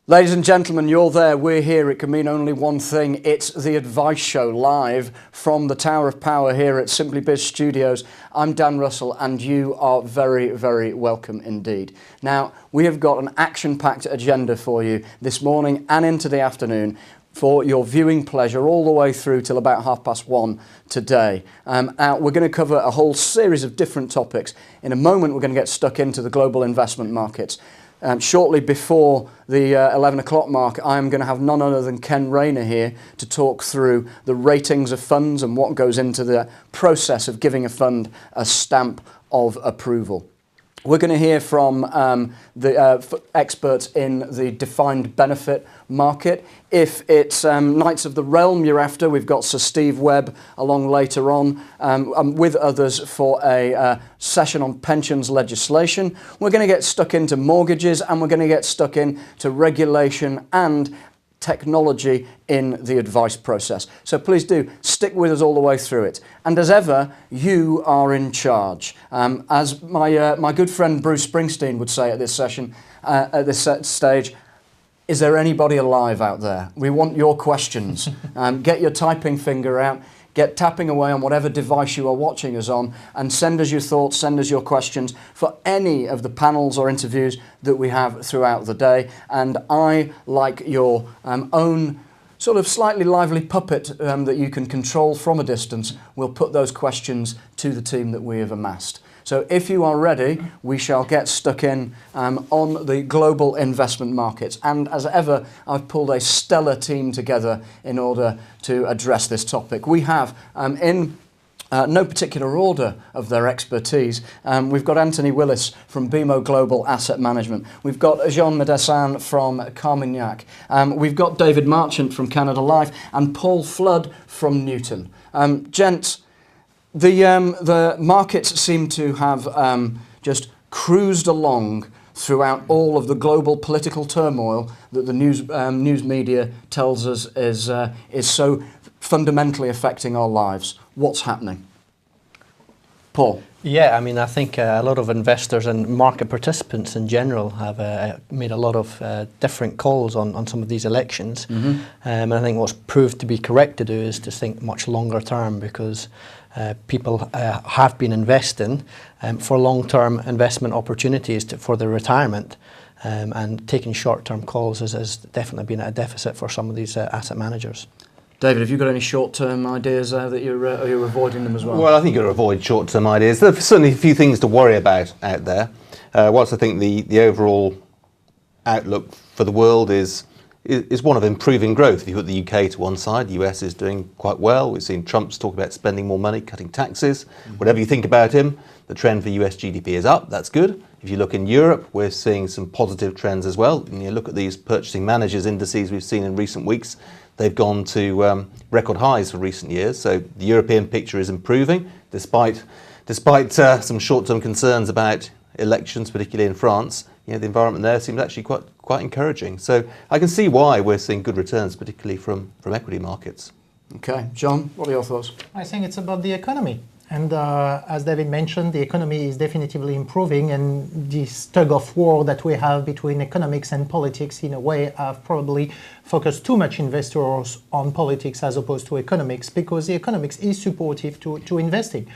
Ladies and gentlemen, you're there, we're here. It can mean only one thing. It's the Advice Show live from the Tower of Power here at SimplyBiz Studios. I'm Dan Russell and you are very, very welcome indeed. Now, we have got an action-packed agenda for you this morning and into the afternoon for your viewing pleasure all the way through till about 1:30 today. We're going to cover a whole series of different topics. In a moment, we're going to get stuck into the global investment markets. Shortly before the 11 o'clock mark, I'm going to have none other than Ken Rayner here to talk through the ratings of funds and what goes into the process of giving a fund a stamp of approval. We're going to hear from the experts in the defined benefit market. If it's Knights of the Realm you're after, we've got Sir Steve Webb along later on with others for a session on pensions legislation. We're going to get stuck into mortgages and we're going to get stuck into regulation and technology in the advice process. So please do stick with us all the way through it. And as ever, you are in charge. As my good friend Bruce Springsteen would say at this session, at this stage, is there anybody alive out there? We want your questions. Get your typing finger out. Get tapping away on whatever device you are watching us on and send us your thoughts, send us your questions for any of the panels or interviews that we have throughout the day. And I, like your own sort of slightly lively puppet that you can control from a distance, will put those questions to the team that we have amassed. So if you are ready, we shall get stuck in on the global investment markets. And as ever, I've pulled a stellar team together in order to address this topic. We have, in no particular order of their expertise, we've got Anthony Willis from BMO Global Asset Management. We've got Jean Medessin from Carmignac. We've got David Marchant from Canada Life and Paul Flood from Newton. Gents, the markets seem to have just cruised along throughout all of the global political turmoil that the news media tells us is so fundamentally affecting our lives. What's happening? Paul? Yeah, I mean, I think a lot of investors and market participants in general have made a lot of different calls on some of these elections. Mm-hmm. And I think what's proved to be correct to do is to think much longer term, because people have been investing for long-term investment opportunities for their retirement, and taking short-term calls has definitely been at a deficit for some of these asset managers. David, have you got any short-term ideas that you're avoiding them as well? Well, I think you've got to avoid short-term ideas. There are certainly a few things to worry about out there. Whilst I think the overall outlook for the world is one of improving growth. If you put the UK to one side, the US is doing quite well. We've seen Trump's talk about spending more money, cutting taxes. Mm-hmm. Whatever you think about him, the trend for US GDP is up. That's good. If you look in Europe, we're seeing some positive trends as well. And you look at these purchasing managers indices we've seen in recent weeks. They've gone to record highs for recent years. So the European picture is improving, despite some short-term concerns about elections, particularly in France. The environment there seems actually quite encouraging. So I can see why we're seeing good returns, particularly from equity markets. Okay, John, what are your thoughts? I think it's about the economy. And as David mentioned, the economy is definitively improving, and this tug of war that we have between economics and politics, in a way, have probably focused too much investors on politics as opposed to economics, because the economics is supportive to investing.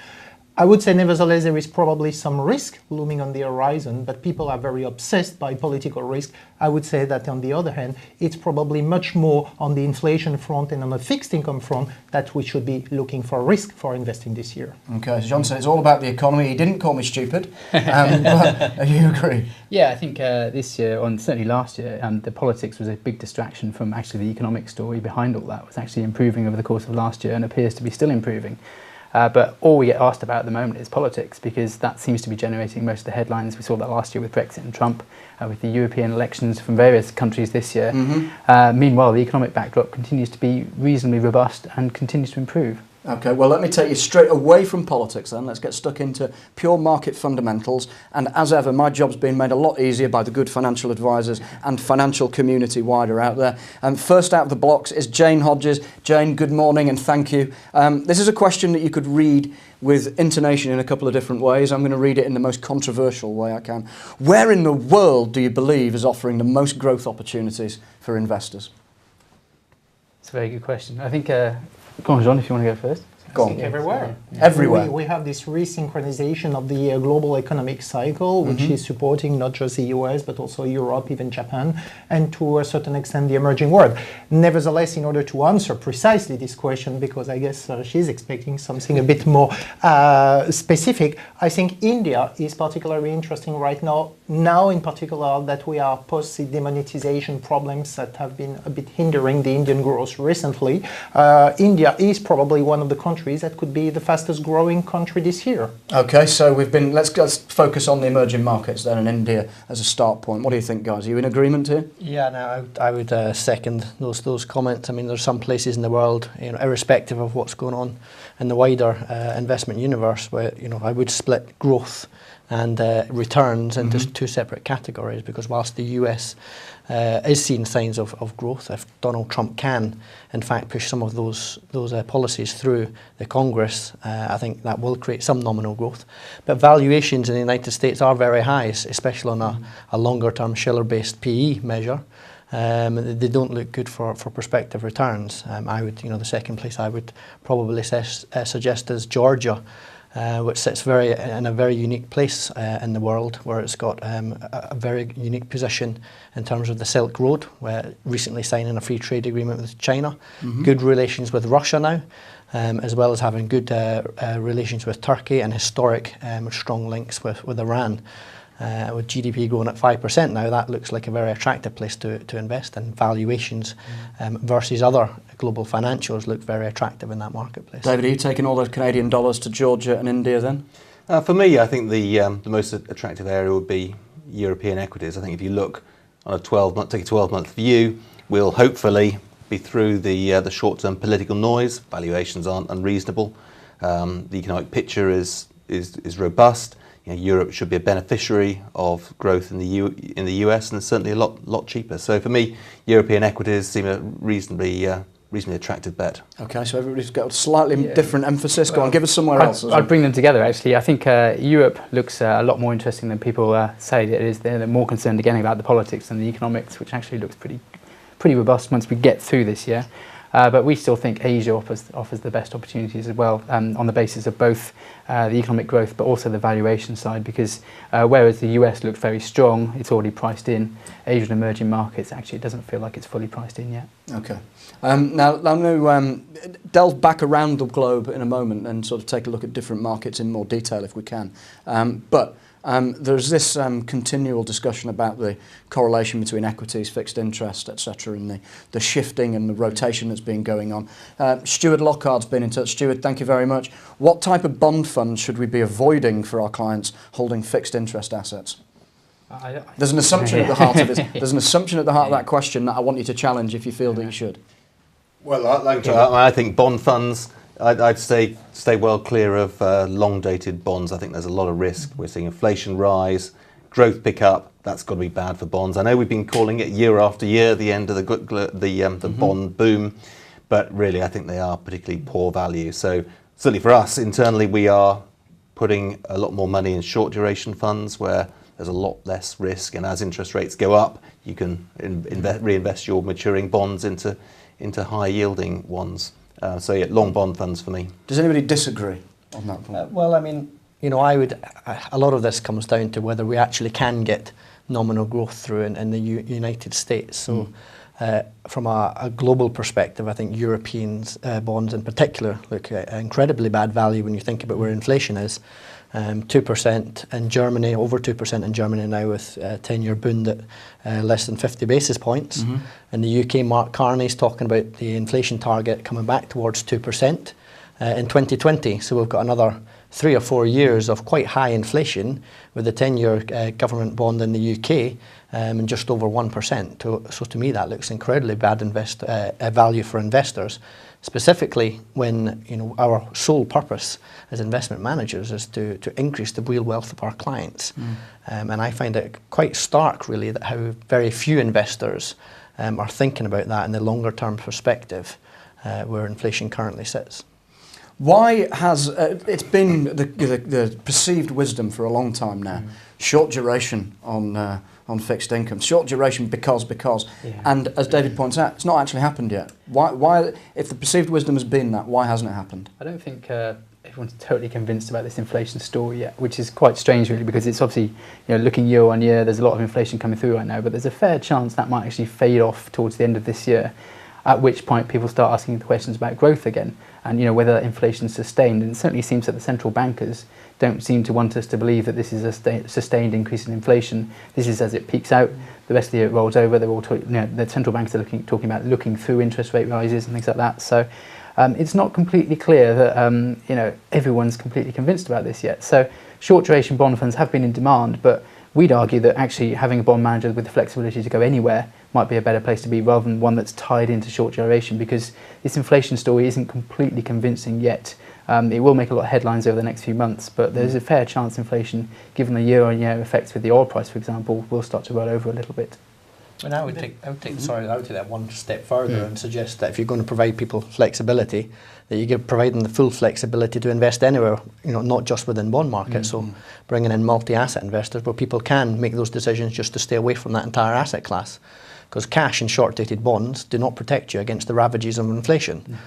I would say, nevertheless, there is probably some risk looming on the horizon, but people are very obsessed by political risk. I would say that, on the other hand, it's probably much more on the inflation front and on the fixed income front that we should be looking for risk for investing this year. Okay, so John said it's all about the economy. He didn't call me stupid. But you agree? Yeah, I think this year, and certainly last year, the politics was a big distraction from actually the economic story behind all that. It was actually improving over the course of last year and appears to be still improving. But all we get asked about at the moment is politics, because that seems to be generating most of the headlines. We saw that last year with Brexit and Trump, with the European elections from various countries this year. Mm-hmm. Meanwhile, the economic backdrop continues to be reasonably robust and continues to improve. Okay, well, let me take you straight away from politics then. Let's get stuck into pure market fundamentals. And as ever, my job's been made a lot easier by the good financial advisors and financial community wider out there. First out of the blocks is Jane Hodges. Jane, good morning and thank you. This is a question that you could read with intonation in a couple of different ways. I'm going to read it in the most controversial way I can. Where in the world do you believe is offering the most growth opportunities for investors? It's a very good question. I think, go on, John, if you want to go first. Go on. Everywhere. Everywhere. We have this resynchronization of the global economic cycle, which is supporting not just the US, but also Europe, even Japan, and to a certain extent the emerging world. Nevertheless, in order to answer precisely this question, because I guess she's expecting something a bit more specific, I think India is particularly interesting right now. Now, in particular, that we are post the demonetization problems that have been a bit hindering the Indian growth recently. India is probably one of the countries that could be the fastest growing country this year. Okay, so let's focus on the emerging markets then and India as a start point. What do you think, guys? Are you in agreement here? Yeah, no, I would second those comments. I mean, there's some places in the world, irrespective of what's going on in the wider investment universe, where I would split growth and returns into two separate categories, because whilst the US is seeing signs of growth, if Donald Trump can in fact push some of those policies through the Congress, I think that will create some nominal growth. But valuations in the United States are very high, especially on a longer term Shiller-based PE measure. They don't look good for prospective returns. I would, the second place I would probably suggest is Georgia, which sits in a very unique place in the world, where it's got a very unique position in terms of the Silk Road, where recently signing a free trade agreement with China, good relations with Russia now, as well as having good relations with Turkey and historic strong links with Iran. With GDP growing at 5% now, that looks like a very attractive place to invest in. Valuations versus other global financials look very attractive in that marketplace. David, are you taking all those Canadian dollars to Georgia and India then? For me, I think the most attractive area would be European equities. I think if you look on a 12-month view, we'll hopefully be through the short-term political noise. Valuations aren't unreasonable. The economic picture is robust. Europe should be a beneficiary of growth in the US, and it's certainly a lot cheaper. So for me, European equities seem a reasonably attractive bet. Okay, so everybody's got a slightly different emphasis. Go on, give us somewhere else. I'd bring them together, actually. I think Europe looks a lot more interesting than people say it is. They're more concerned again about the politics than the economics, which actually looks pretty robust once we get through this year. But we still think Asia offers the best opportunities as well, on the basis of both the economic growth but also the valuation side, because whereas the US looks very strong, it's already priced in. Asian emerging markets, actually, it doesn't feel like it's fully priced in yet. Okay. Now, I'm going to delve back around the globe in a moment and sort of take a look at different markets in more detail if we can. But there's this continual discussion about the correlation between equities, fixed interest, etc., and the shifting and the rotation that's been going on. Stuart Lockhart's been in touch. Stuart, thank you very much. What type of bond funds should we be avoiding for our clients holding fixed interest assets? There's an assumption at the heart of this. There's an assumption at the heart of that question that I want you to challenge if you feel that you should. Well, I think bond funds, I'd stay well clear of long-dated bonds. I think there's a lot of risk. We're seeing inflation rise, growth pick up. That's got to be bad for bonds. I know we've been calling it year after year the end of the bond boom, but really I think they are particularly poor value. So certainly for us internally, we are putting a lot more money in short-duration funds where there's a lot less risk, and as interest rates go up, you can reinvest your maturing bonds into high-yielding ones. So yeah, long bond funds for me. Does anybody disagree on that point? Well, I mean, a lot of this comes down to whether we actually can get nominal growth through in the United States. So from a global perspective, I think European bonds in particular look at incredibly bad value when you think about where inflation is. 2% in Germany, over 2% in Germany now, with 10-year Bund at less than 50 basis points. In the UK, Mark Carney's talking about the inflation target coming back towards 2% in 2020. So we've got another 3 or 4 years of quite high inflation with the 10-year government bond in the UK and just over 1%. So to me that looks incredibly bad value for investors, specifically when our sole purpose as investment managers is to increase the real wealth of our clients. And I find it quite stark really that how very few investors are thinking about that in the longer term perspective where inflation currently sits. Why has it's been the perceived wisdom for a long time now? Short duration on fixed income, short duration because, and as David points out, it's not actually happened yet. Why? If the perceived wisdom has been that, why hasn't it happened? I don't think everyone's totally convinced about this inflation story yet, which is quite strange really, because it's obviously, looking year on year, there's a lot of inflation coming through right now, but there's a fair chance that might actually fade off towards the end of this year, at which point people start asking the questions about growth again, and whether that inflation is sustained. And it certainly seems that the central bankers don't seem to want us to believe that this is a sustained increase in inflation. This is as it peaks out, the rest of the year it rolls over. They're all the central banks are talking about looking through interest rate rises and things like that. So it's not completely clear that everyone's completely convinced about this yet. So short duration bond funds have been in demand, but we'd argue that actually having a bond manager with the flexibility to go anywhere might be a better place to be, rather than one that's tied into short duration, because this inflation story isn't completely convincing yet. It will make a lot of headlines over the next few months, but there's a fair chance inflation, given the year-on-year effects with the oil price, for example, will start to roll over a little bit. And I would take that one step further and suggest that if you're going to provide people flexibility, that you provide them the full flexibility to invest anywhere, not just within bond markets. So bringing in multi-asset investors where people can make those decisions just to stay away from that entire asset class, because cash and short-dated bonds do not protect you against the ravages of inflation.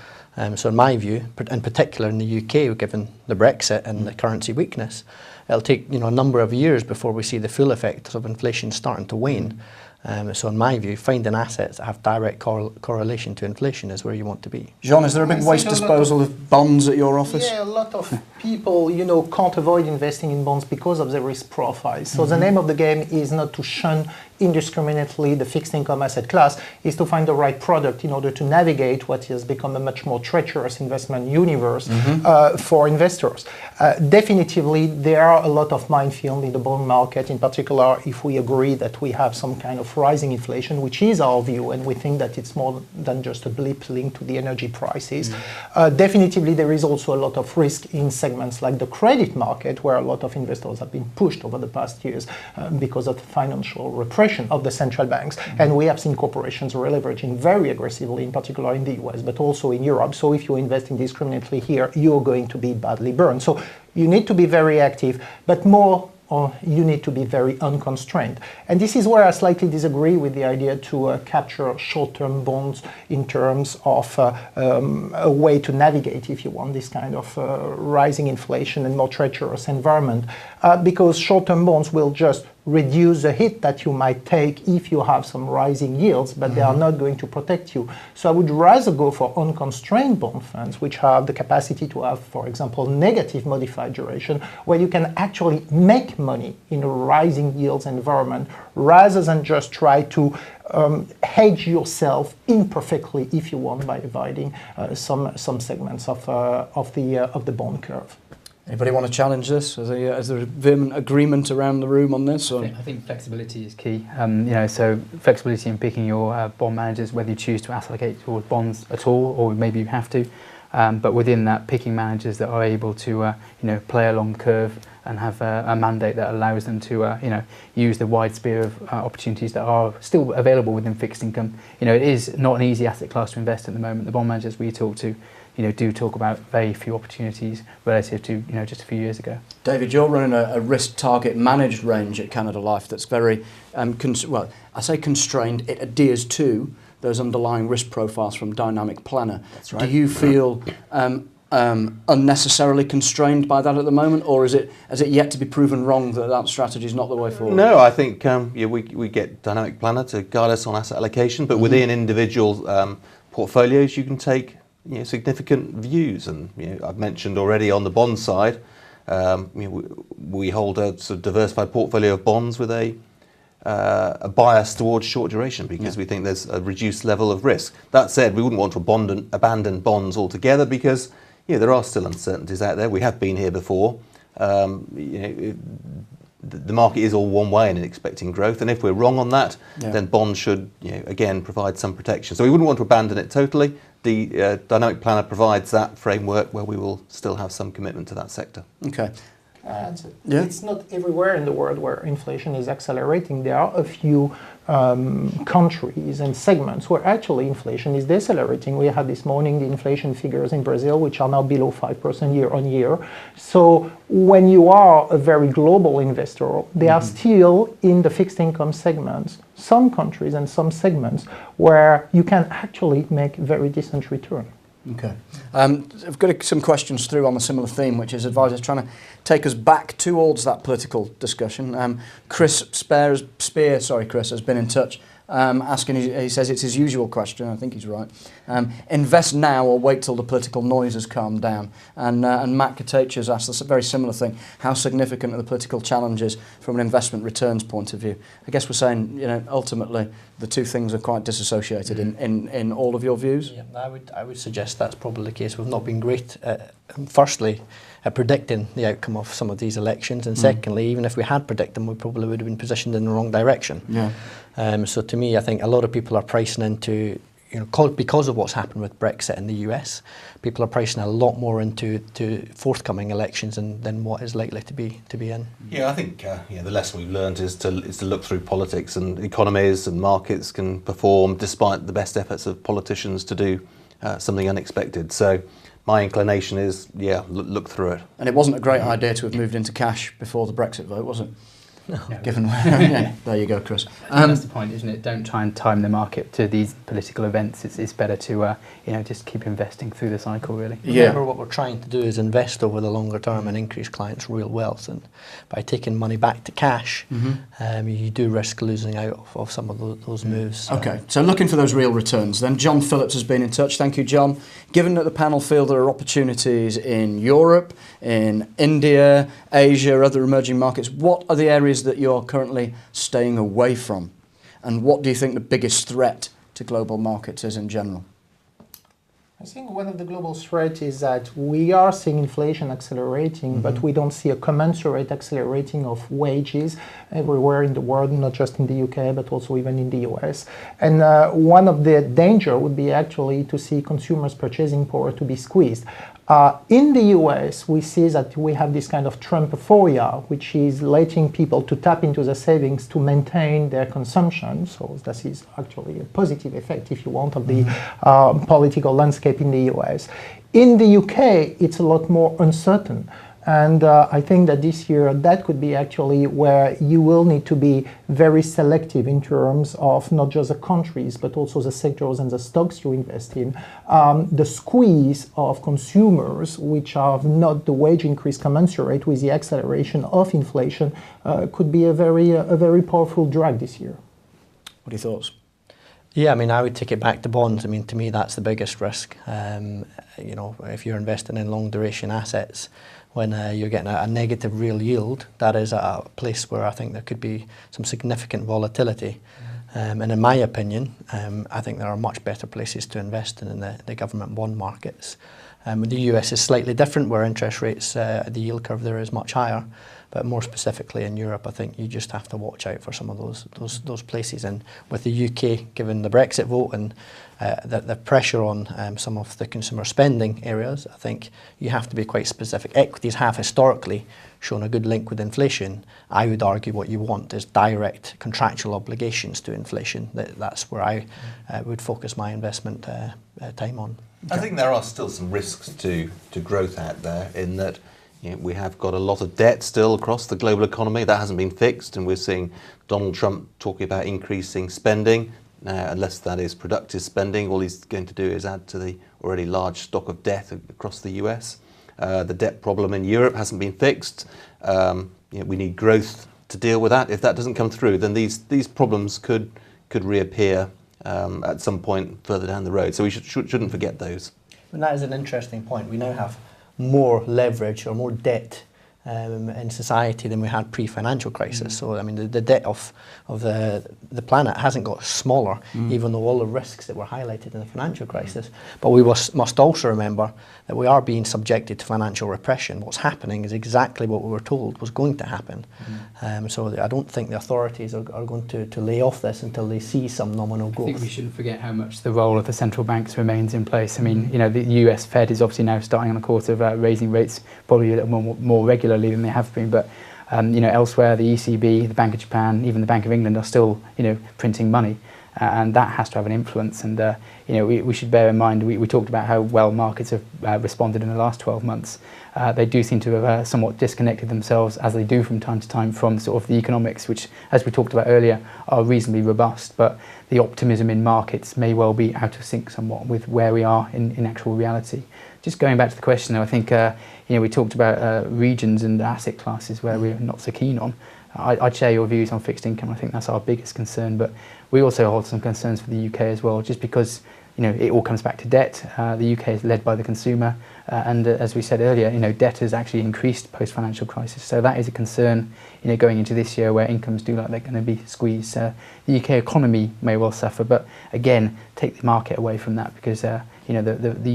So in my view, in particular in the UK, given the Brexit and the currency weakness, it'll take a number of years before we see the full effects of inflation starting to wane. So in my view, finding assets that have direct correlation to inflation is where you want to be. Jean, is there a big waste disposal of bonds at your office? Yeah, a lot of people, can't avoid investing in bonds because of the risk profile. So the name of the game is not to shun indiscriminately the fixed income asset class, is to find the right product in order to navigate what has become a much more treacherous investment universe for investors. Definitively, there are a lot of minefield in the bond market, in particular if we agree that we have some kind of rising inflation, which is our view, and we think that it's more than just a blip linked to the energy prices. Definitively, there is also a lot of risk in segments like the credit market, where a lot of investors have been pushed over the past years because of the financial repression of the central banks. And we have seen corporations leveraging very aggressively, in particular in the US, but also in Europe. So if you're investing discriminately here, you're going to be badly burned. So you need to be very active, but you need to be very unconstrained. And this is where I slightly disagree with the idea to capture short-term bonds in terms of a way to navigate, if you want, this kind of rising inflation and more treacherous environment, because short-term bonds will just reduce the hit that you might take if you have some rising yields, but they are not going to protect you. So I would rather go for unconstrained bond funds, which have the capacity to have, for example, negative modified duration, where you can actually make money in a rising yields environment, rather than just try to hedge yourself imperfectly, if you want, by dividing some segments of the bond curve. Anybody want to challenge this? Is there a vehement agreement around the room on this? Or? I think flexibility is key. So flexibility in picking your bond managers, whether you choose to allocate towards bonds at all, or maybe you have to. But within that, picking managers that are able to, play along the curve and have a mandate that allows them to, use the wide sphere of opportunities that are still available within fixed income. It is not an easy asset class to invest in at the moment. The bond managers we talk to, do talk about very few opportunities relative to, just a few years ago. David, you're running a risk target managed range at Canada Life that's very, I say constrained, it adheres to those underlying risk profiles from Dynamic Planner. That's right. Do you feel unnecessarily constrained by that at the moment, or has it yet to be proven wrong that strategy is not the way forward? No, I think we get Dynamic Planner to guide us on asset allocation, but within individual portfolios you can take significant views, and I've mentioned already on the bond side, we hold a sort of diversified portfolio of bonds with a bias towards short duration because we think there's a reduced level of risk. That said, we wouldn't want to abandon bonds altogether because there are still uncertainties out there. We have been here before. The market is all one way and expecting growth, and if we're wrong on that, then bonds should, again, provide some protection. So we wouldn't want to abandon it totally. The Dynamic Planner provides that framework where we will still have some commitment to that sector. Okay. It's not everywhere in the world where inflation is accelerating. There are a few countries and segments where actually inflation is decelerating. We had this morning the inflation figures in Brazil, which are now below 5% year on year. So when you are a very global investor, there are still in the fixed income segments some countries and some segments where you can actually make very decent return. Okay. I've got some questions through on a similar theme, which is advisors trying to take us back towards that political discussion. Chris Spear, has been in touch, asking, he says it's his usual question, I think he's right. Invest now or wait till the political noise has calmed down? And Matt Katach has asked us a very similar thing. How significant are the political challenges from an investment returns point of view? I guess we're saying, ultimately the two things are quite disassociated in all of your views. Yeah, I would suggest that's probably the case. We've not been great, firstly, at predicting the outcome of some of these elections, and secondly, even if we had predicted them, we probably would have been positioned in the wrong direction. Yeah. So to me, I think a lot of people are pricing into, because of what's happened with Brexit in the US, people are pricing a lot more into forthcoming elections than what is likely to be in. Yeah, I think the lesson we've learned is to look through politics, and economies and markets can perform despite the best efforts of politicians to do something unexpected. So my inclination is, look through it. And it wasn't a great idea to have moved into cash before the Brexit vote, was it? No. Given there you go, Chris. That's the point, isn't it? Don't try and time the market to these political events. It's better to just keep investing through the cycle, really. Remember, what we're trying to do is invest over the longer term and increase clients' real wealth. And by taking money back to cash, you do risk losing out of some of those moves. So. Okay, so looking for those real returns. Then John Phillips has been in touch. Thank you, John. Given that the panel feel there are opportunities in Europe, in India, Asia, other emerging markets, what are the areas that you're currently staying away from? And what do you think the biggest threat to global markets is in general? I think one of the global threats is that we are seeing inflation accelerating, but we don't see a commensurate accelerating of wages everywhere in the world, not just in the UK, but also even in the US. And one of the danger would be actually to see consumers' purchasing power to be squeezed. In the US, we see that we have this kind of Trumpophobia, which is letting people to tap into the savings to maintain their consumption. So this is actually a positive effect, if you want, of the political landscape in the US. In the UK, it's a lot more uncertain. And I think that this year, that could be actually where you will need to be very selective in terms of not just the countries, but also the sectors and the stocks you invest in. The squeeze of consumers, which are not the wage increase commensurate with the acceleration of inflation, could be a very powerful drag this year. What are your thoughts? Yeah, I would take it back to bonds. To me, that's the biggest risk. If you're investing in long duration assets, when you're getting a negative real yield, that is a place where I think there could be some significant volatility. And in my opinion, I think there are much better places to invest in the government bond markets. The US is slightly different, where interest rates, the yield curve there is much higher. But more specifically in Europe, I think you just have to watch out for some of those places. And with the UK, given the Brexit vote and the pressure on some of the consumer spending areas, I think you have to be quite specific. Equities have historically shown a good link with inflation. I would argue what you want is direct contractual obligations to inflation. That's where I would focus my investment time on. I think there are still some risks to growth out there, in that we have got a lot of debt still across the global economy. That hasn't been fixed, and we're seeing Donald Trump talking about increasing spending. Unless that is productive spending, all he's going to do is add to the already large stock of debt across the US. The debt problem in Europe hasn't been fixed. We need growth to deal with that. If that doesn't come through, then these problems could reappear at some point further down the road. So we shouldn't forget those. And that is an interesting point. We now have more leverage or more debt in society than we had pre-financial crisis. So I mean, the debt of the planet hasn't got smaller, even though all the risks that were highlighted in the financial crisis. But we must also remember that we are being subjected to financial repression. What's happening is exactly what we were told was going to happen. So I don't think the authorities are going to lay off this until they see some nominal growth. I think we shouldn't forget how much the role of the central banks remains in place. I mean, the US Fed is obviously now starting on the course of raising rates probably a little more regularly than they have been, but elsewhere, the ECB, the Bank of Japan, even the Bank of England are still printing money, and that has to have an influence. And we should bear in mind, we talked about how well markets have responded in the last 12 months. They do seem to have somewhat disconnected themselves, as they do from time to time, from sort of the economics, which, as we talked about earlier, are reasonably robust. But the optimism in markets may well be out of sync somewhat with where we are in actual reality. Just going back to the question, though, I think we talked about regions and asset classes where we're not so keen on. I'd share your views on fixed income. I think that's our biggest concern, but we also hold some concerns for the UK as well, just because it all comes back to debt. The UK is led by the consumer, and as we said earlier, debt has actually increased post-financial crisis. So that is a concern, going into this year where incomes do look like they're going to be squeezed. The UK economy may well suffer, but again, take the market away from that, because the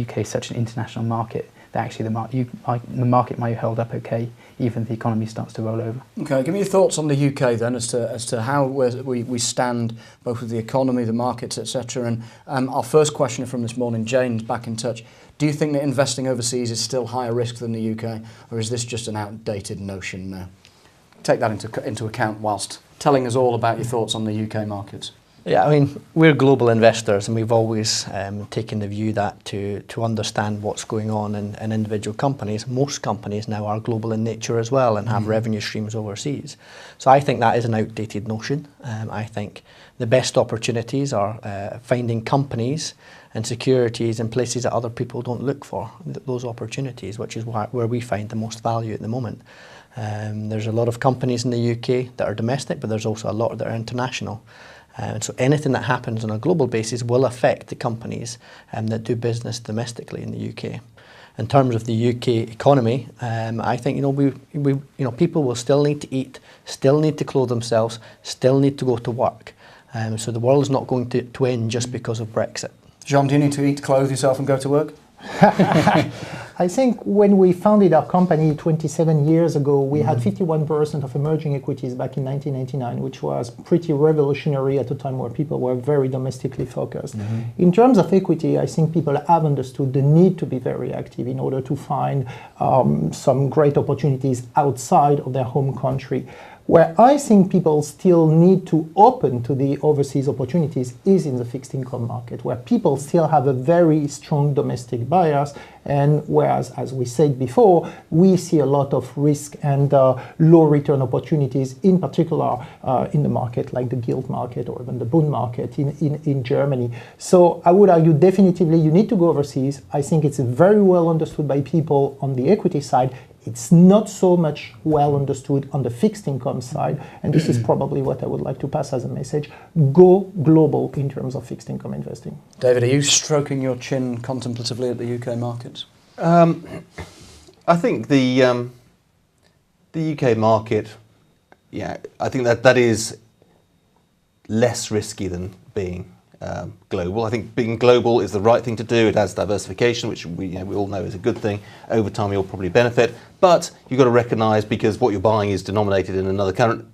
UK is such an international market that actually the market might hold up okay, even if the economy starts to roll over. Okay, give me your thoughts on the UK then, as to how we stand both with the economy, the markets, etc. And our first questioner from this morning, Jane's back in touch. Do you think that investing overseas is still higher risk than the UK, or is this just an outdated notion now? Take that into account whilst telling us all about your thoughts on the UK markets. Yeah, I mean, we're global investors, and we've always taken the view that to understand what's going on in individual companies, most companies now are global in nature as well and have revenue streams overseas. So I think that is an outdated notion. I think the best opportunities are finding companies and securities in places that other people don't look for, those opportunities, which is where we find the most value at the moment. There's a lot of companies in the UK that are domestic, but there's also a lot that are international. And so anything that happens on a global basis will affect the companies that do business domestically in the UK. In terms of the UK economy, I think people will still need to eat, still need to clothe themselves, still need to go to work. So the world is not going to end just because of Brexit. Jean, do you need to eat, clothe yourself, and go to work? I think when we founded our company 27 years ago, we had 51% of emerging equities back in 1999, which was pretty revolutionary at a time where people were very domestically focused. In terms of equity, I think people have understood the need to be very active in order to find some great opportunities outside of their home country. Where I think people still need to open to the overseas opportunities is in the fixed income market, where people still have a very strong domestic bias, and whereas, as we said before, we see a lot of risk and low return opportunities, in particular in the market like the gilt market or even the bond market in Germany. So I would argue definitively you need to go overseas. I think it's very well understood by people on the equity side. It's not so much well understood on the fixed income side, and this is probably what I would like to pass as a message. Go global in terms of fixed income investing. David, are you stroking your chin contemplatively at the UK markets? I think the UK market, I think that is less risky than being global. I think being global is the right thing to do. It has diversification, which we all know is a good thing. Over time, you'll probably benefit, but you've got to recognise, because what you're buying is denominated in another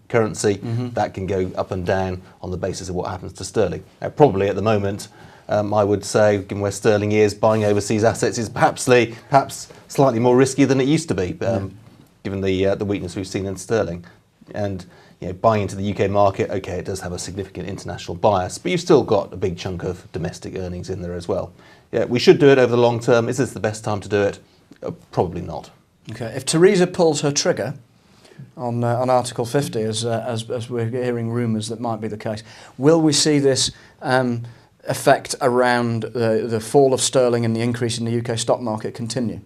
currency, that can go up and down on the basis of what happens to sterling. Probably at the moment, I would say, given where sterling is, buying overseas assets is perhaps slightly more risky than it used to be, given the weakness we've seen in sterling. And buying into the UK market, okay, it does have a significant international bias, but you've still got a big chunk of domestic earnings in there as well. Yeah, we should do it over the long term. Is this the best time to do it? Probably not. Okay, if Theresa pulls her trigger on Article 50, as we're hearing rumours that might be the case, will we see this effect around the fall of sterling and the increase in the UK stock market continue?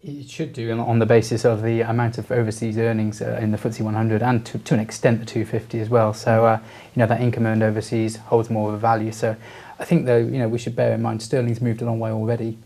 It should do, on the basis of the amount of overseas earnings in the FTSE 100 and to an extent the 250 as well. So that income earned overseas holds more of a value. So I think, though, we should bear in mind sterling's moved a long way already.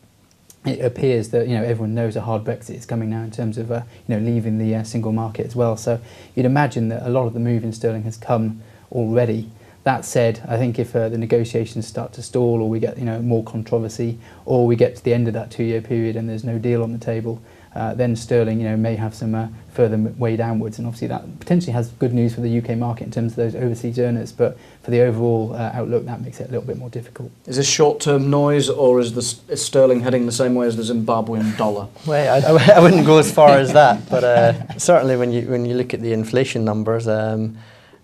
it appears that everyone knows a hard Brexit is coming now in terms of leaving the single market as well. So you'd imagine that a lot of the move in sterling has come already. That said, I think if the negotiations start to stall, or we get more controversy, or we get to the end of that 2-year period and there's no deal on the table, then sterling may have some further way downwards, and obviously that potentially has good news for the UK market in terms of those overseas earners, but for the overall outlook that makes it a little bit more difficult. Is this short-term noise, or is sterling heading the same way as the Zimbabwean dollar? Well, I wouldn't go as far as that, but certainly when you look at the inflation numbers,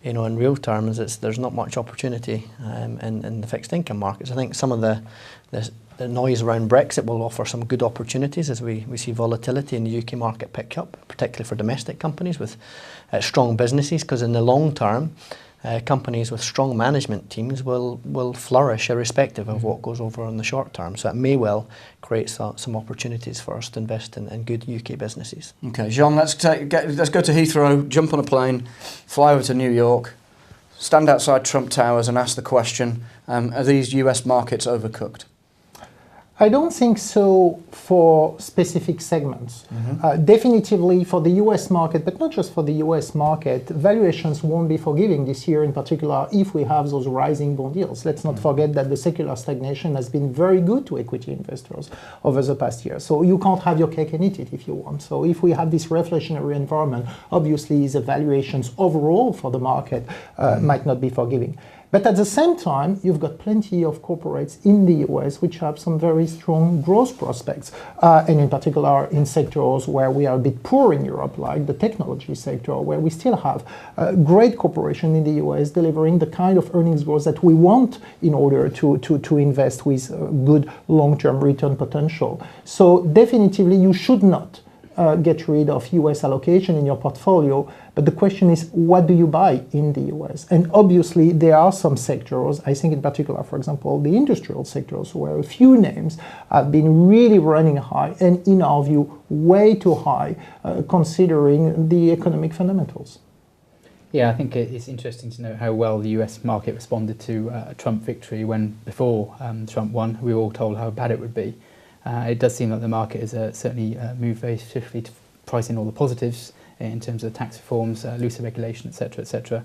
in real terms, there's not much opportunity in the fixed income markets. I think some of the noise around Brexit will offer some good opportunities as we see volatility in the UK market pick up, particularly for domestic companies with strong businesses, because in the long term, companies with strong management teams will flourish irrespective of what goes over in the short term. So it may well create some opportunities for us to invest in good UK businesses. Okay, Jean, let's go to Heathrow, jump on a plane, fly over to New York, stand outside Trump Towers and ask the question, are these US markets overcooked? I don't think so for specific segments. Definitively for the US market, but not just for the US market, valuations won't be forgiving this year in particular if we have those rising bond yields. Let's not forget that the secular stagnation has been very good to equity investors over the past year. So you can't have your cake and eat it if you want. So if we have this reflationary environment, obviously the valuations overall for the market might not be forgiving. But at the same time, you've got plenty of corporates in the US which have some very strong growth prospects, and in particular in sectors where we are a bit poor in Europe, like the technology sector, where we still have great corporations in the US delivering the kind of earnings growth that we want in order to invest with good long-term return potential. So definitively you should not get rid of US allocation in your portfolio, but the question is, what do you buy in the US? And obviously there are some sectors, I think in particular, for example, the industrial sectors, where a few names have been really running high, and in our view, way too high, considering the economic fundamentals. Yeah, I think it's interesting to know how well the US market responded to a Trump victory when, before Trump won, we were all told how bad it would be. It does seem like the market has certainly moved very swiftly to price in all the positives in terms of tax reforms, looser regulation, etc.,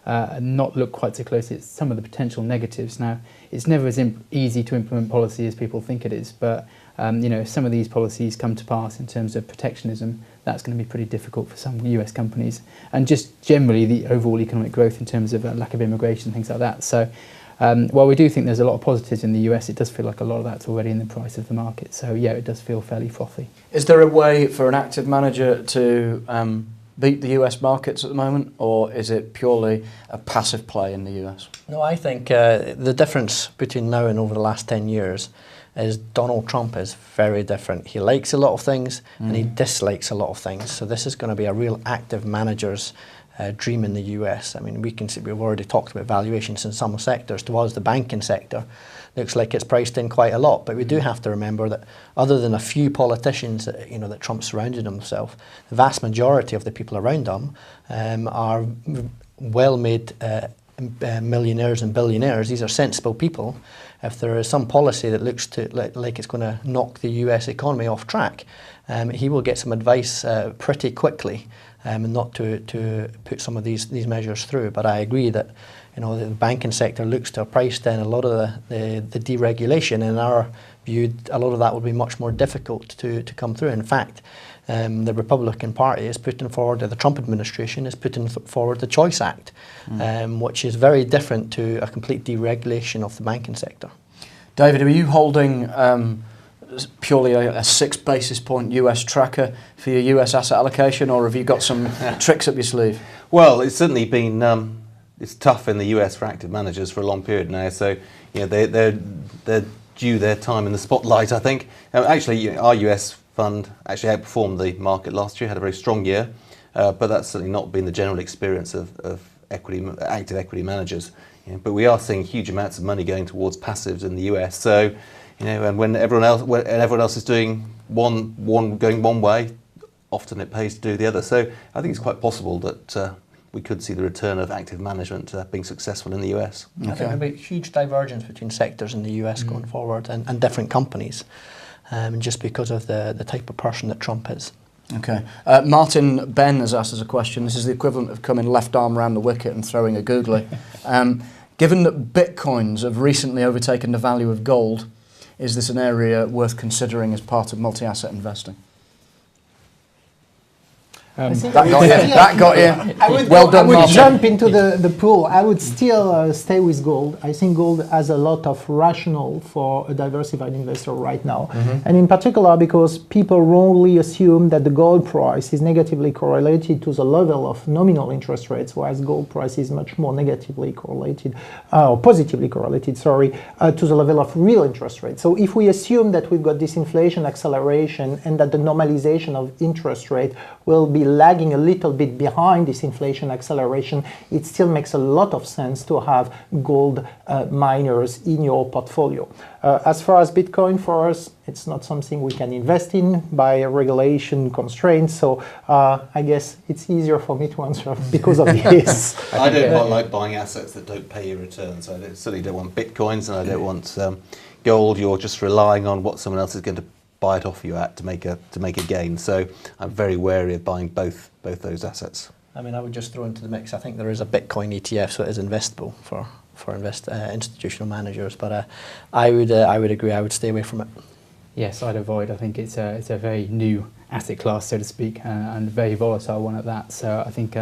and not look quite so closely at some of the potential negatives. Now, it's never as easy to implement policy as people think it is, but if some of these policies come to pass in terms of protectionism, that's going to be pretty difficult for some US companies, and just generally the overall economic growth in terms of lack of immigration, things like that. So while we do think there's a lot of positives in the US, it does feel like a lot of that's already in the price of the market. So yeah, it does feel fairly frothy. Is there a way for an active manager to beat the US markets at the moment, or is it purely a passive play in the US? No, I think the difference between now and over the last 10 years is Donald Trump is very different. He likes a lot of things and he dislikes a lot of things. So this is going to be a real active manager's dream in the US. I mean, we can see, we've already talked about valuations in some sectors. To us, the banking sector looks like it's priced in quite a lot, but we do have to remember that other than a few politicians that Trump surrounded himself, the vast majority of the people around him are well-made millionaires and billionaires. These are sensible people. If there is some policy that looks like it's going to knock the US economy off track, he will get some advice pretty quickly, and not to put some of these measures through. But I agree that the banking sector looks to have priced in a lot of the deregulation. In our view, a lot of that will be much more difficult to come through. In fact, the Republican Party is putting forward, the Trump administration is putting forward the Choice Act, which is very different to a complete deregulation of the banking sector. David, are you holding purely a 6 basis point US tracker for your US asset allocation, or have you got some tricks up your sleeve? Well, it's certainly been it's tough in the US for active managers for a long period now. So they're due their time in the spotlight, I think. Actually, our US fund actually outperformed the market last year, had a very strong year, but that's certainly not been the general experience of active equity managers. But we are seeing huge amounts of money going towards passives in the US. So, and when everyone else is doing going one way, often it pays to do the other. So I think it's quite possible that we could see the return of active management being successful in the US. I think there'll be a huge divergence between sectors in the US going forward and different companies. just because of the type of person that Trump is. Okay. Martin Ben has asked us a question. This is the equivalent of coming left arm around the wicket and throwing a googly. Given that bitcoins have recently overtaken the value of gold, is this an area worth considering as part of multi-asset investing? That got you. That got you. I would jump into the pool. I would still stay with gold. I think gold has a lot of rationale for a diversified investor right now. And in particular because people wrongly assume that the gold price is negatively correlated to the level of nominal interest rates, whereas gold price is much more negatively correlated, or positively correlated, to the level of real interest rates. So if we assume that we've got this inflation acceleration and that the normalization of interest rate will be lagging a little bit behind this inflation acceleration, it still makes a lot of sense to have gold miners in your portfolio. As far as Bitcoin, for us, it's not something we can invest in by regulation constraints, so I guess it's easier for me to answer because of this. I don't like buying assets that don't pay you returns. I certainly don't want Bitcoins, and I don't want gold. You're just relying on what someone else is going to buy it off you at to make a gain. So I'm very wary of buying both those assets. I mean, I would just throw into the mix, I think there is a Bitcoin ETF, so it is investable for institutional managers, but I would agree, I would stay away from it. Yes, I'd avoid. I think it's a very new asset class, so to speak, and very volatile one at that. So I think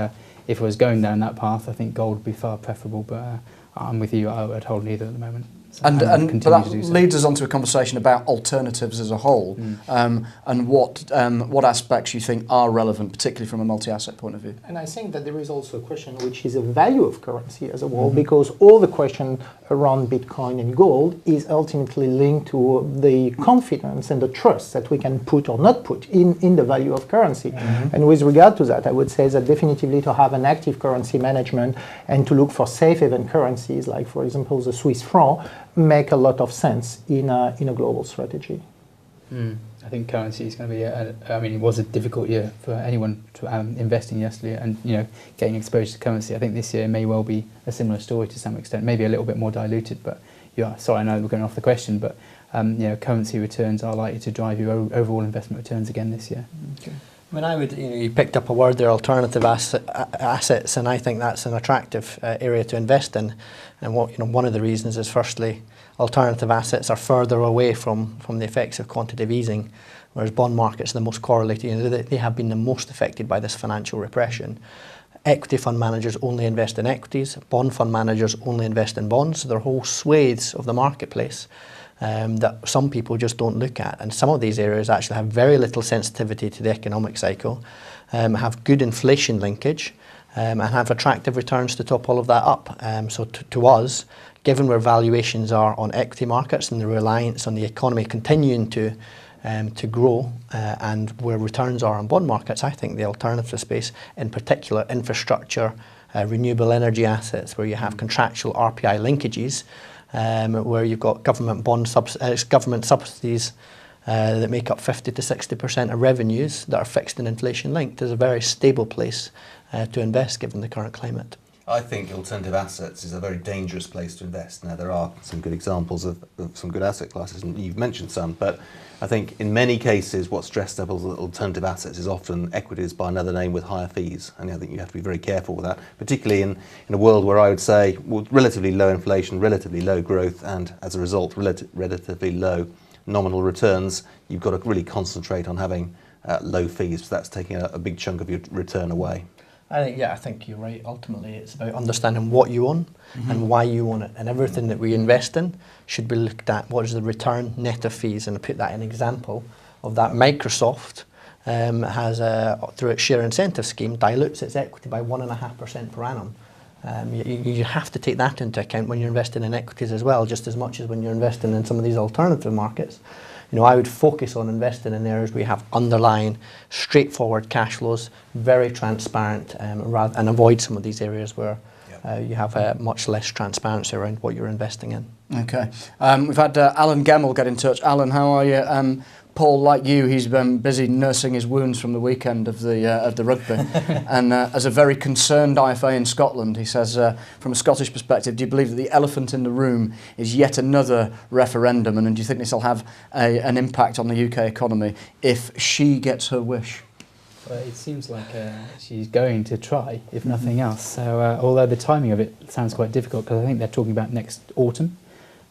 if I was going down that path, I think gold would be far preferable, but I'm with you, I would hold neither at the moment. So and that leads us on to a conversation about alternatives as a whole, and what aspects you think are relevant, particularly from a multi-asset point of view. And I think that there is also a question which is a value of currency as a whole, because all the question around Bitcoin and gold is ultimately linked to the confidence and the trust that we can put or not put in the value of currency. And with regard to that, I would say that definitively to have an active currency management and to look for safe haven currencies, like for example the Swiss franc, make a lot of sense in a global strategy. I think currency is going to be it was a difficult year for anyone to investing yesterday, and getting exposure to currency. I think this year may well be a similar story to some extent, maybe a little bit more diluted, but sorry, I know we're going off the question, but currency returns are likely to drive your overall investment returns again this year. Okay. I mean, I would, you picked up a word there, alternative assets, and I think that's an attractive area to invest in. And one of the reasons is, firstly, alternative assets are further away from the effects of quantitative easing, whereas bond markets are the most correlated. They have been the most affected by this financial repression. Equity fund managers only invest in equities. Bond fund managers only invest in bonds. So there are whole swathes of the marketplace that some people just don't look at. And some of these areas actually have very little sensitivity to the economic cycle, have good inflation linkage, and have attractive returns to top all of that up. So to us, given where valuations are on equity markets and the reliance on the economy continuing to grow, and where returns are on bond markets, I think the alternative space, in particular infrastructure, renewable energy assets, where you have contractual RPI linkages, where you've got government government subsidies that make up 50 to 60% of revenues that are fixed and inflation linked, is a very stable place to invest given the current climate. I think alternative assets is a very dangerous place to invest. Now, there are some good examples of some good asset classes, and you've mentioned some, but I think in many cases what's dressed up as alternative assets is often equities by another name with higher fees, and I think you have to be very careful with that, particularly in a world where I would say relatively low inflation, relatively low growth, and as a result relatively low nominal returns. You've got to really concentrate on having low fees, so that's taking a big chunk of your return away. I think you're right. Ultimately, it's about understanding what you own and why you own it. And everything that we invest in should be looked at. What is the return net of fees? And I put that in example of that. Microsoft has, through its share incentive scheme, dilutes its equity by 1.5% per annum. You have to take that into account when you're investing in equities as well, just as much as when you're investing in some of these alternative markets. I would focus on investing in areas where you have underlying, straightforward cash flows, very transparent, and avoid some of these areas where you have much less transparency around what you're investing in. Okay. We've had Alan Gemmell get in touch. Alan, how are you? Paul, like you, he's been busy nursing his wounds from the weekend of the rugby. And as a very concerned IFA in Scotland, he says, from a Scottish perspective, do you believe that the elephant in the room is yet another referendum? And do you think this will have an impact on the UK economy if she gets her wish? Well, it seems like she's going to try, if nothing else. So, although the timing of it sounds quite difficult, because I think they're talking about next autumn.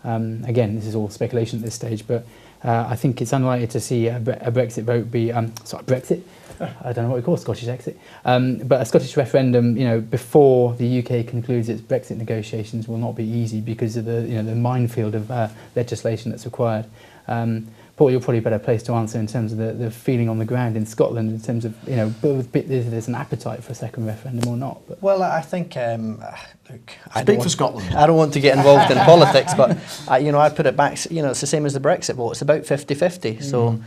Again, this is all speculation at this stage, but I think it's unlikely to see a Brexit vote be Brexit. I don't know what we call Scottish exit, but a Scottish referendum, before the UK concludes its Brexit negotiations, will not be easy because of the minefield of legislation that's required. Paul, you're probably better placed to answer in terms of the feeling on the ground in Scotland, in terms of if there's an appetite for a second referendum or not. But. Well, I think look, speak for Scotland. I don't want to get involved in politics, but I put it back. It's the same as the Brexit vote. It's about 50-50. So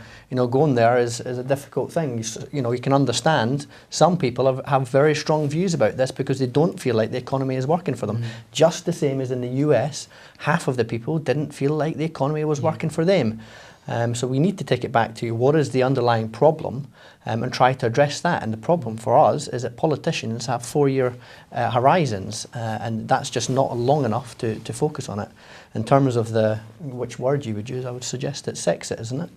going there is a difficult thing. You can understand some people have very strong views about this because they don't feel like the economy is working for them. Just the same as in the US, half of the people didn't feel like the economy was working for them. So we need to take it back to what is the underlying problem and try to address that. And the problem for us is that politicians have 4-year horizons and that's just not long enough to focus on it. In terms of which word you would use, I would suggest it's Sexit, isn't it?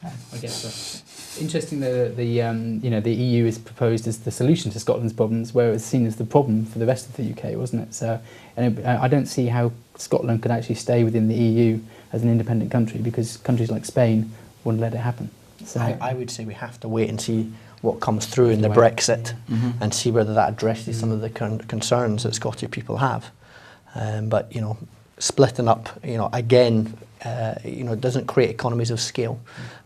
I guess so. Interesting that the EU is proposed as the solution to Scotland's problems, where it was seen as the problem for the rest of the UK, wasn't it? So, and I don't see how Scotland could actually stay within the EU as an independent country, because countries like Spain wouldn't let it happen. So I would say we have to wait and see what comes through in the Brexit and see whether that addresses some of the concerns that Scottish people have. But splitting up, again, doesn't create economies of scale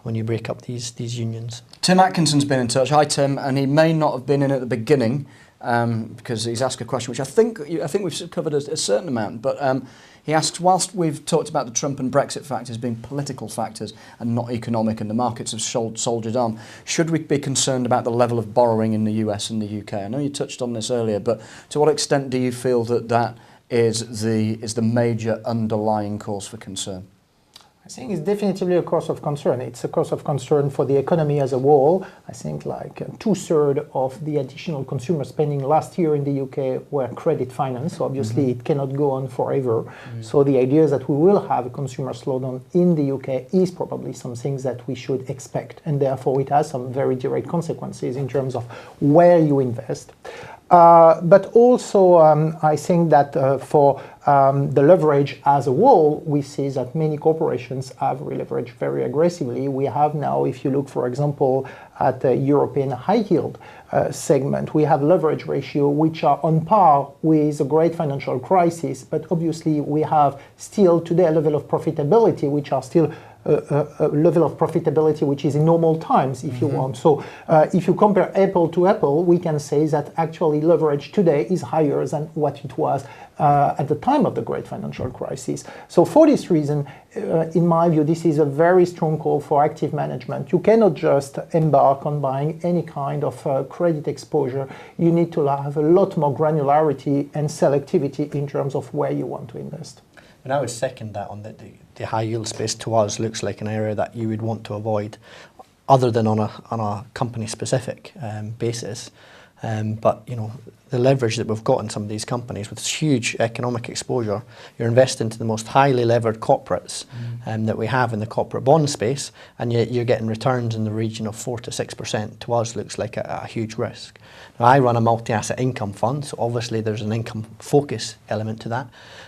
when you break up these unions. Tim Atkinson's been in touch. Hi, Tim, and he may not have been in at the beginning because he's asked a question which I think we've covered a certain amount, but he asks, whilst we've talked about the Trump and Brexit factors being political factors and not economic, and the markets have soldiered on, should we be concerned about the level of borrowing in the US and the UK? I know you touched on this earlier, but to what extent do you feel that is the major underlying cause for concern? I think it's definitely a cause of concern. It's a cause of concern for the economy as a whole. I think like 2/3 of the additional consumer spending last year in the UK were credit finance. So obviously it cannot go on forever. So the idea that we will have a consumer slowdown in the UK is probably something that we should expect. And therefore it has some very direct consequences in terms of where you invest. But also, I think that for the leverage as a whole, we see that many corporations have releveraged very aggressively. We have now, if you look, for example, at the European high yield segment, we have leverage ratio which are on par with the great financial crisis. But obviously, we have still today a level of profitability which are still a level of profitability which is in normal times, if you want. So if you compare apple to apple, we can say that actually leverage today is higher than what it was at the time of the great financial crisis. So for this reason, in my view, this is a very strong call for active management. You cannot just embark on buying any kind of credit exposure. You need to have a lot more granularity and selectivity in terms of where you want to invest. And I would second that on the high yield space. To us looks like an area that you would want to avoid, other than on a company specific basis. But the leverage that we've got in some of these companies with huge economic exposure, you're investing into the most highly levered corporates that we have in the corporate bond space, and yet you're getting returns in the region of 4 to 6%. To us looks like a huge risk. Now, I run a multi-asset income fund, so obviously there's an income focus element to that,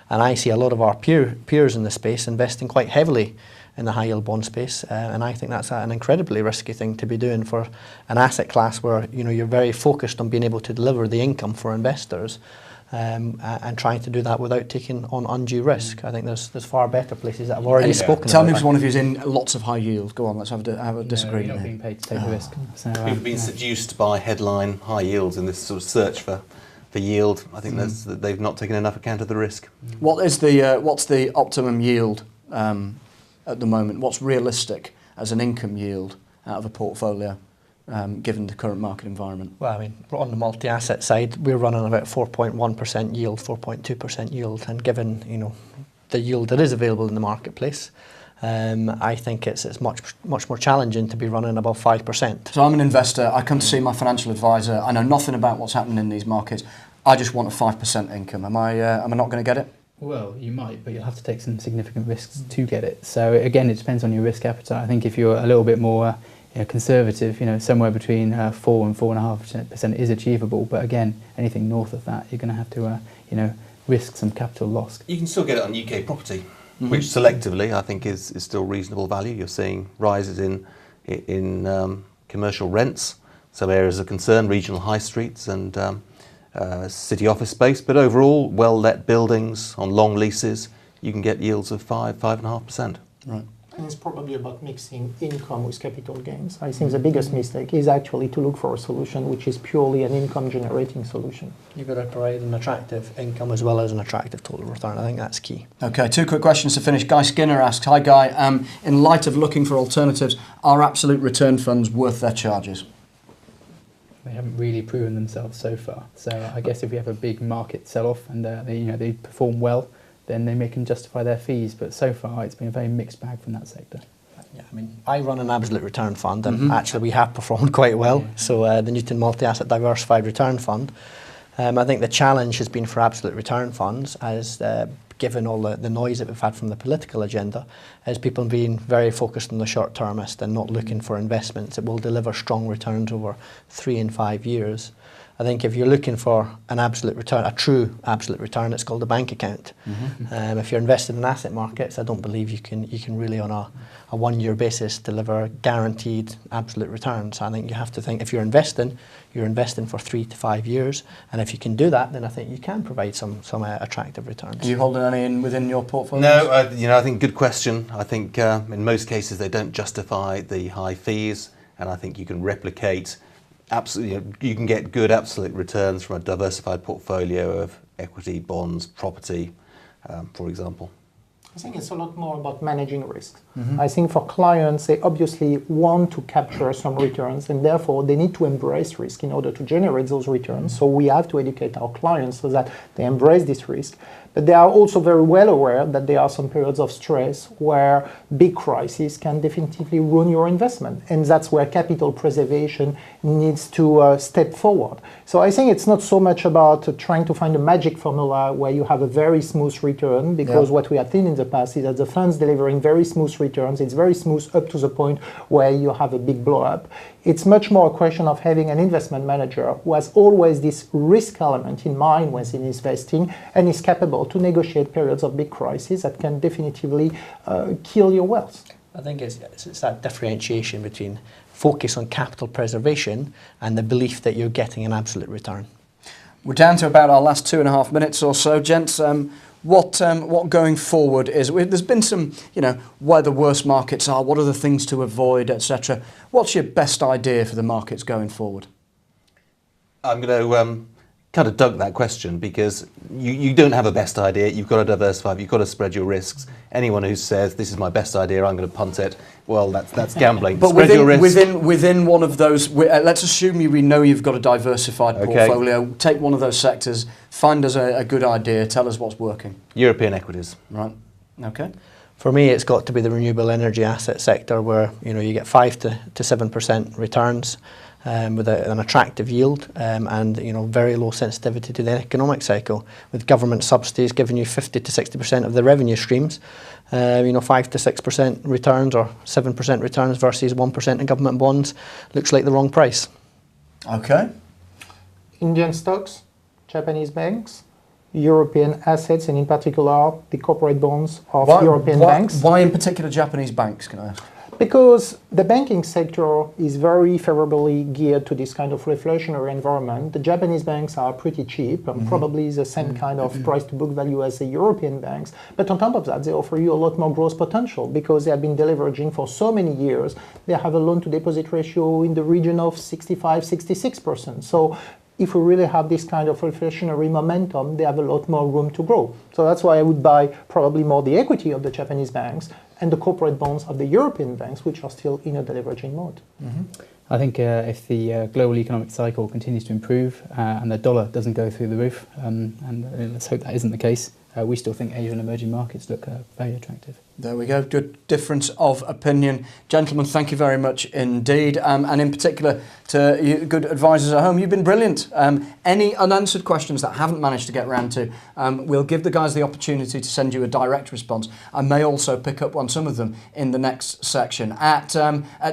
and I see a lot of our peers in the space investing quite heavily in the high yield bond space, and I think that's an incredibly risky thing to be doing for an asset class where you're very focused on being able to deliver the income for investors, and trying to do that without taking on undue risk. I think there's far better places that have already spoken Tell about me that. if one of you's in lots of high yield. Go on, let's have a disagreement. You're not being paid to take a risk. So, People being seduced by headline high yields in this sort of search for yield. I think they've not taken enough account of the risk. What's the optimum yield at the moment? What's realistic as an income yield out of a portfolio, given the current market environment? Well, I mean, on the multi-asset side, we're running about 4.1% yield, 4.2% yield, and given the yield that is available in the marketplace, I think it's much more challenging to be running above 5%. So I'm an investor. I come to see my financial advisor. I know nothing about what's happening in these markets. I just want a 5% income. Am I not going to get it? Well, you might, but you'll have to take some significant risks to get it. So again, it depends on your risk appetite. I think if you're a little bit more conservative, somewhere between 4 and 4.5% is achievable. But again, anything north of that, you're going to have to, risk some capital loss. You can still get it on UK property, which selectively I think is still reasonable value. You're seeing rises in commercial rents. Some areas of concern, regional high streets and city office space, but overall, well-let buildings on long leases, you can get yields of 5.5%. Right. And it's probably about mixing income with capital gains. I think the biggest mistake is actually to look for a solution which is purely an income-generating solution. You've got to provide an attractive income as well as an attractive total return. I think that's key. Okay, 2 quick questions to finish. Guy Skinner asks, hi Guy, in light of looking for alternatives, are absolute return funds worth their charges? They haven't really proven themselves so far. So I guess if we have a big market sell-off and they perform well, then they can justify their fees. But so far, it's been a very mixed bag from that sector. Yeah, I mean, I run an absolute return fund, and actually we have performed quite well. Yeah. So the Newton Multi-Asset Diversified Return Fund. I think the challenge has been for absolute return funds, as given all the noise that we've had from the political agenda, is people being very focused on the short-termist and not looking for investments that will deliver strong returns over 3 and 5 years. I think if you're looking for an absolute return, a true absolute return, it's called a bank account. If you're invested in asset markets, I don't believe you can really on a 1-year basis deliver guaranteed absolute returns. I think you have to think if you're investing for 3 to 5 years, and if you can do that, then I think you can provide some attractive returns. Are you holding any within your portfolio? No, I think good question. I think in most cases they don't justify the high fees, and I think you can replicate. Absolutely, you can get good absolute returns from a diversified portfolio of equity, bonds, property, for example. I think it's a lot more about managing risks. I think for clients, they obviously want to capture some returns, and therefore they need to embrace risk in order to generate those returns. So we have to educate our clients so that they embrace this risk. But they are also very well aware that there are some periods of stress where big crises can definitively ruin your investment. And that's where capital preservation needs to step forward. So I think it's not so much about trying to find a magic formula where you have a very smooth return, because what we have seen in the past is that the funds delivering very smooth returns, it's very smooth up to the point where you have a big blow up. It's much more a question of having an investment manager who has always this risk element in mind when he's investing and is capable to negotiate periods of big crisis that can definitively kill your wealth. I think it's that differentiation between focus on capital preservation and the belief that you're getting an absolute return. We're down to about our last 2.5 minutes or so, gents. What going forward is? There's been some, where the worst markets are, what are the things to avoid, etc. What's your best idea for the markets going forward? I'm going to kind of dunk that question, because you don't have a best idea. You've got to diversify. You've got to spread your risks. Anyone who says this is my best idea, I'm going to punt it, well, that's gambling. But within one of those, let's assume we know you've got a diversified portfolio. Take one of those sectors. Find us a good idea. Tell us what's working. European equities. Right. Okay. For me, it's got to be the renewable energy asset sector, where you get 5 to 7% returns. With an attractive yield and very low sensitivity to the economic cycle, with government subsidies giving you 50 to 60% of the revenue streams, 5 to 6% returns or 7% returns versus 1% in government bonds looks like the wrong price. Okay. Indian stocks, Japanese banks, European assets, and in particular the corporate bonds of European banks. Why in particular Japanese banks, can I ask? Because the banking sector is very favorably geared to this kind of reflationary environment. The Japanese banks are pretty cheap, and probably the same kind of price to book value as the European banks. But on top of that, they offer you a lot more growth potential, because they have been deleveraging for so many years. They have a loan to deposit ratio in the region of 65-66%. So if we really have this kind of reflationary momentum, they have a lot more room to grow. So that's why I would buy probably more the equity of the Japanese banks and the corporate bonds of the European banks, which are still in a deleveraging mode. I think if the global economic cycle continues to improve and the dollar doesn't go through the roof, and let's hope that isn't the case, we still think Asian emerging markets look very attractive. There we go. Good difference of opinion. Gentlemen, thank you very much indeed. And in particular to you good advisors at home, you've been brilliant. Any unanswered questions that I haven't managed to get around to, we'll give the guys the opportunity to send you a direct response. I may also pick up on some of them in the next section. At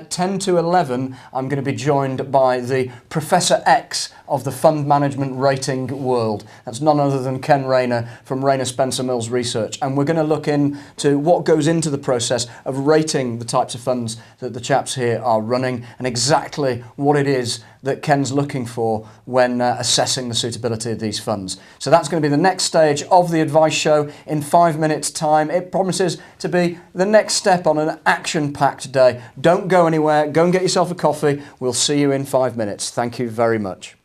10 to 11, I'm going to be joined by the Professor X of the fund management rating world. That's none other than Ken Rayner from Rayner Spencer Mills Research. And we're going to look into what goes into the process of rating the types of funds that the chaps here are running and exactly what it is that Ken's looking for when assessing the suitability of these funds. So that's going to be the next stage of the advice show in 5 minutes' time. It promises to be the next step on an action-packed day. Don't go anywhere. Go and get yourself a coffee. We'll see you in 5 minutes. Thank you very much.